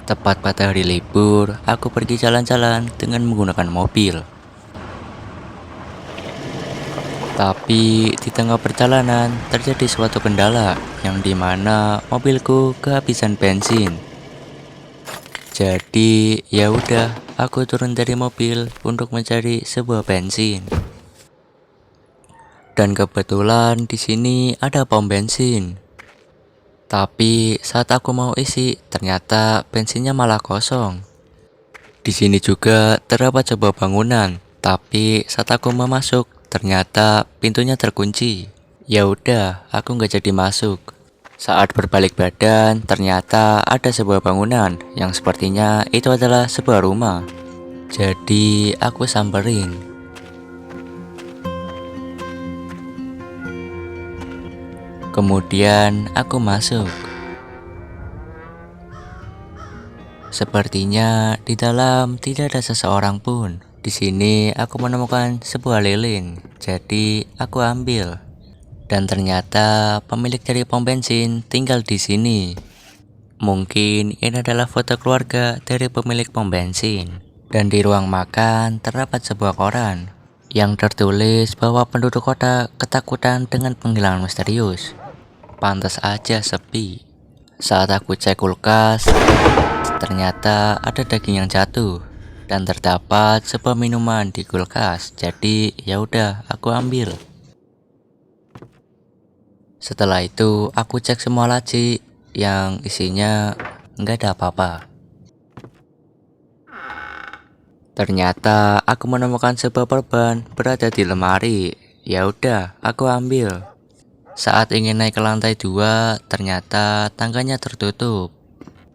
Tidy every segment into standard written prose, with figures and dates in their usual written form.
Tepat pada hari libur, aku pergi jalan-jalan dengan menggunakan mobil. Tapi di tengah perjalanan terjadi suatu kendala yang dimana mobilku kehabisan bensin. Jadi ya udah, aku turun dari mobil untuk mencari sebuah bensin. Dan kebetulan di sini ada pom bensin. Tapi saat aku mau isi, ternyata bensinnya malah kosong. Di sini juga terdapat sebuah bangunan, tapi saat aku mau masuk, ternyata pintunya terkunci. Ya udah, aku nggak jadi masuk. Saat berbalik badan, ternyata ada sebuah bangunan yang sepertinya itu adalah sebuah rumah. Jadi aku samperin. Kemudian aku masuk. Sepertinya di dalam tidak ada seseorang pun. Di sini aku menemukan sebuah lilin, jadi aku ambil. Dan ternyata pemilik dari pom bensin tinggal di sini. Mungkin ini adalah foto keluarga dari pemilik pom bensin. Dan di ruang makan terdapat sebuah koran yang tertulis bahwa penduduk kota ketakutan dengan penghilangan misterius. Pantas aja sepi. Saat aku cek kulkas, ternyata ada daging yang jatuh dan terdapat sebuah minuman di kulkas. Jadi ya udah, aku ambil. Setelah itu aku cek semua laci yang isinya nggak ada apa-apa. Ternyata aku menemukan sebuah perban berada di lemari. Ya udah, aku ambil. Saat ingin naik ke lantai 2, ternyata tangganya tertutup.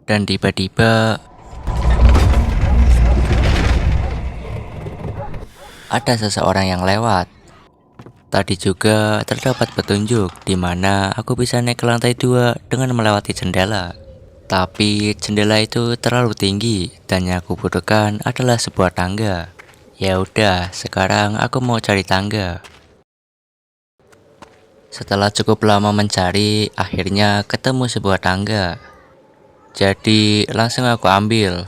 Dan tiba-tiba ada seseorang yang lewat. Tadi juga terdapat petunjuk di mana aku bisa naik ke lantai 2 dengan melewati jendela. Tapi jendela itu terlalu tinggi dan yang aku butuhkan adalah sebuah tangga. Ya udah, sekarang aku mau cari tangga. Setelah cukup lama mencari, akhirnya ketemu sebuah tangga. Jadi langsung aku ambil.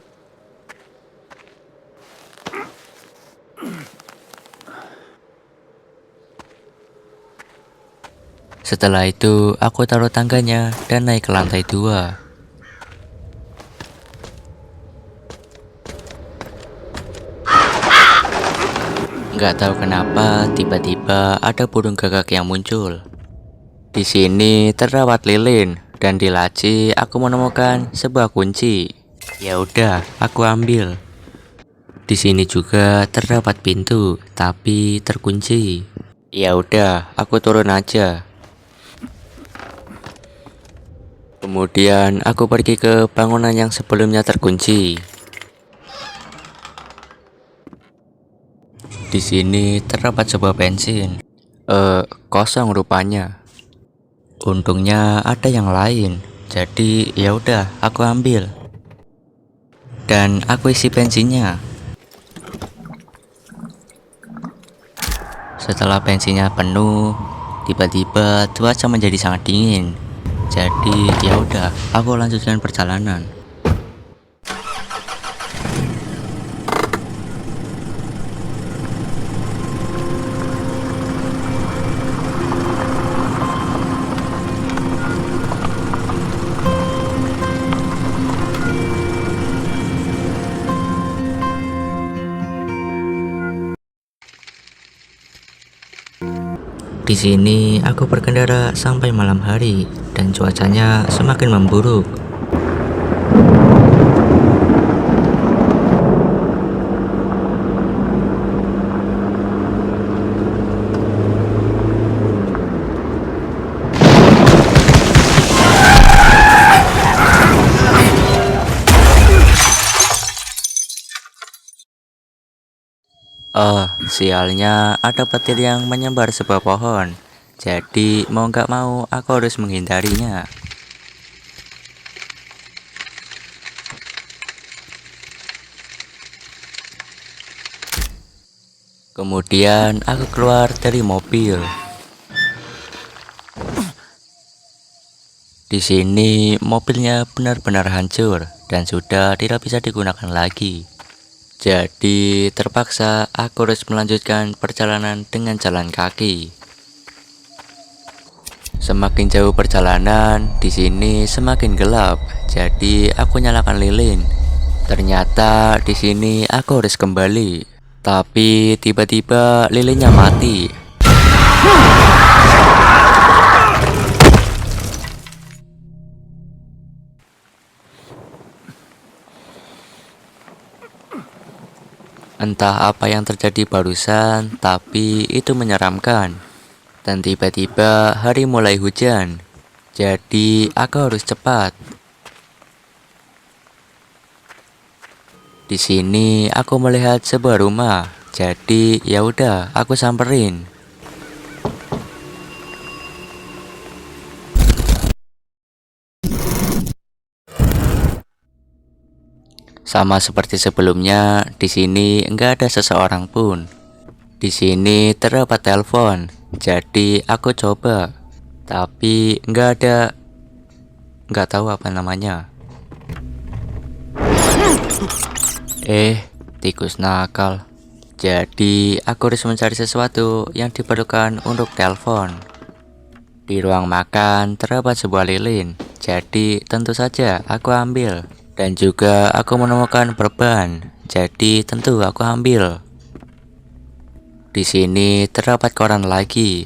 Setelah itu aku taruh tangganya dan naik ke lantai 2. Nggak tahu kenapa tiba-tiba ada burung gagak yang muncul. Di sini terdapat lilin dan di laci aku menemukan sebuah kunci. Ya udah, aku ambil. Di sini juga terdapat pintu, tapi terkunci. Ya udah, aku turun aja. Kemudian aku pergi ke bangunan yang sebelumnya terkunci. Di sini terdapat sebuah bensin. Kosong rupanya. Untungnya ada yang lain. Jadi ya udah, aku ambil. Dan aku isi bensinnya. Setelah bensinnya penuh, tiba-tiba cuaca menjadi sangat dingin. Jadi ya udah, aku lanjutkan perjalanan. Di sini aku berkendara sampai malam hari dan cuacanya semakin memburuk. Sialnya ada petir yang menyebar sebuah pohon. Jadi mau nggak mau aku harus menghindarinya. Kemudian aku keluar dari mobil. Di sini mobilnya benar-benar hancur dan sudah tidak bisa digunakan lagi. Jadi terpaksa aku harus melanjutkan perjalanan dengan jalan kaki. Semakin jauh perjalanan, di sini semakin gelap. Jadi aku nyalakan lilin. Ternyata di sini aku harus kembali. Tapi tiba-tiba lilinnya mati. Entah apa yang terjadi barusan, tapi itu menyeramkan. Dan tiba-tiba hari mulai hujan. Jadi aku harus cepat. Di sini aku melihat sebuah rumah. Jadi ya udah, aku samperin. Sama seperti sebelumnya, di sini enggak ada seseorang pun. Di sini terdapat telepon. Jadi aku coba. Tapi enggak tahu apa namanya. Tikus nakal. Jadi aku harus mencari sesuatu yang diperlukan untuk telepon. Di ruang makan terdapat sebuah lilin. Jadi tentu saja aku ambil. Dan juga aku menemukan perban. Jadi tentu aku ambil. Di sini terdapat koran lagi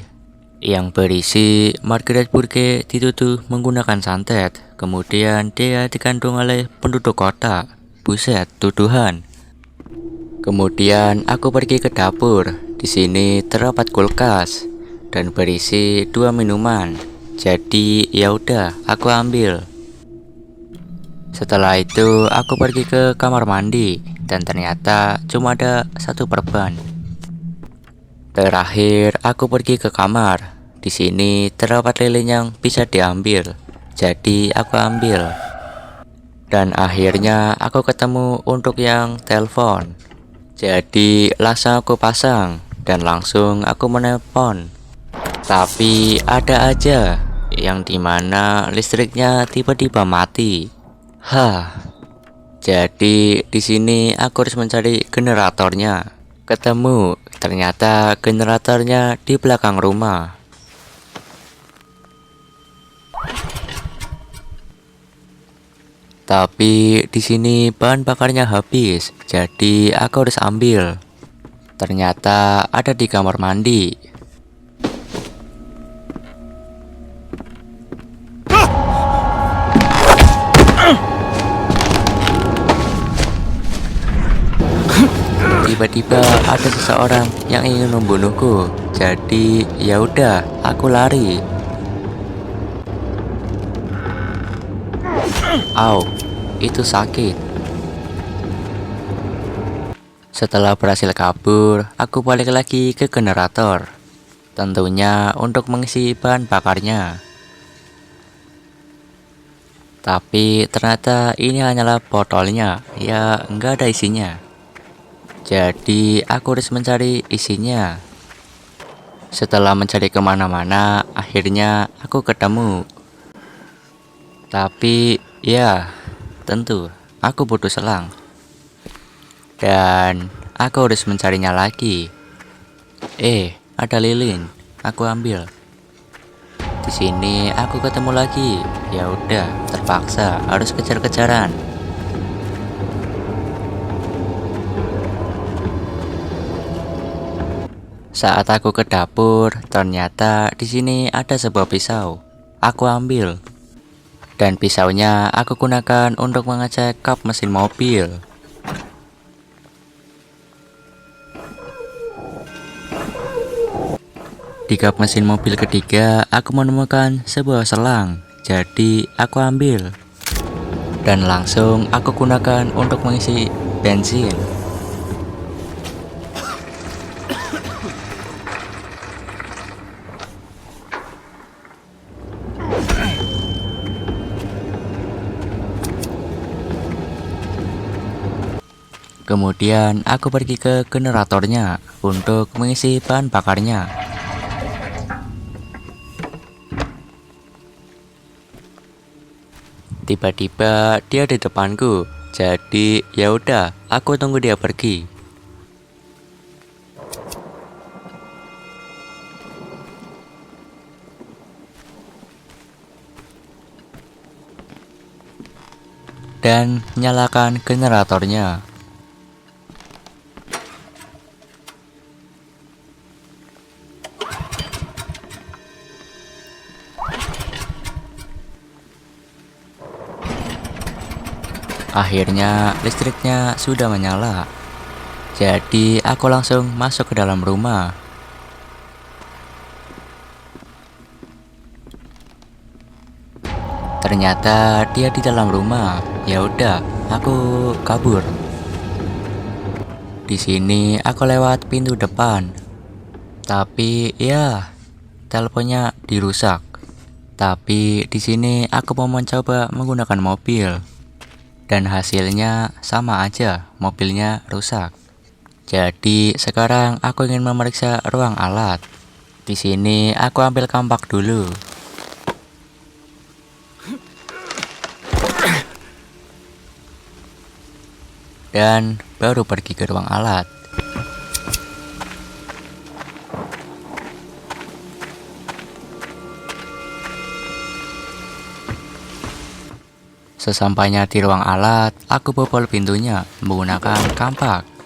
yang berisi Margaret Burke dituduh menggunakan santet. Kemudian dia dikandung oleh penduduk kota. Buset, tuduhan. Kemudian aku pergi ke dapur. Di sini terdapat kulkas dan berisi 2 minuman. Jadi ya udah, aku ambil. Setelah itu aku pergi ke kamar mandi dan ternyata cuma ada 1 perban. Terakhir aku pergi ke kamar. Di sini terdapat lilin yang bisa diambil. Jadi aku ambil. Dan akhirnya aku ketemu untuk yang telepon. Jadi langsung aku pasang dan langsung aku menelpon. Tapi ada aja yang dimana listriknya tiba-tiba mati. Jadi di sini aku harus mencari generatornya. Ketemu, ternyata generatornya di belakang rumah. Tapi di sini bahan bakarnya habis, jadi aku harus ambil. Ternyata ada di kamar mandi. Tiba-tiba ada seseorang yang ingin membunuhku. Jadi ya udah, aku lari. Au, itu sakit. Setelah berhasil kabur, aku balik lagi ke generator. Tentunya untuk mengisi bahan bakarnya. Tapi ternyata ini hanyalah botolnya, ya nggak ada isinya. Jadi aku harus mencari isinya. Setelah mencari kemana-mana, akhirnya aku ketemu. Tapi ya, tentu aku butuh selang. Dan aku harus mencarinya lagi. Ada lilin. Aku ambil. Di sini aku ketemu lagi. Ya udah, terpaksa harus kejar-kejaran. Saat aku ke dapur, ternyata di sini ada sebuah pisau. Aku ambil. Dan pisaunya aku gunakan untuk mengecek kap mesin mobil. Di kap mesin mobil ketiga, aku menemukan sebuah selang. Jadi aku ambil. Dan langsung aku gunakan untuk mengisi bensin. Kemudian aku pergi ke generatornya untuk mengisi bahan bakarnya. Tiba-tiba dia di depanku. Jadi ya udah, aku tunggu dia pergi. Dan nyalakan generatornya. Akhirnya listriknya sudah menyala. Jadi aku langsung masuk ke dalam rumah. Ternyata dia di dalam rumah. Ya udah, aku kabur. Di sini aku lewat pintu depan. Tapi ya, teleponnya dirusak. Tapi di sini aku mau mencoba menggunakan mobil. Dan hasilnya sama aja, mobilnya rusak. Jadi sekarang aku ingin memeriksa ruang alat. Di sini aku ambil kampak dulu. Dan baru pergi ke ruang alat. Sesampainya di ruang alat, aku bobol pintunya menggunakan kampak.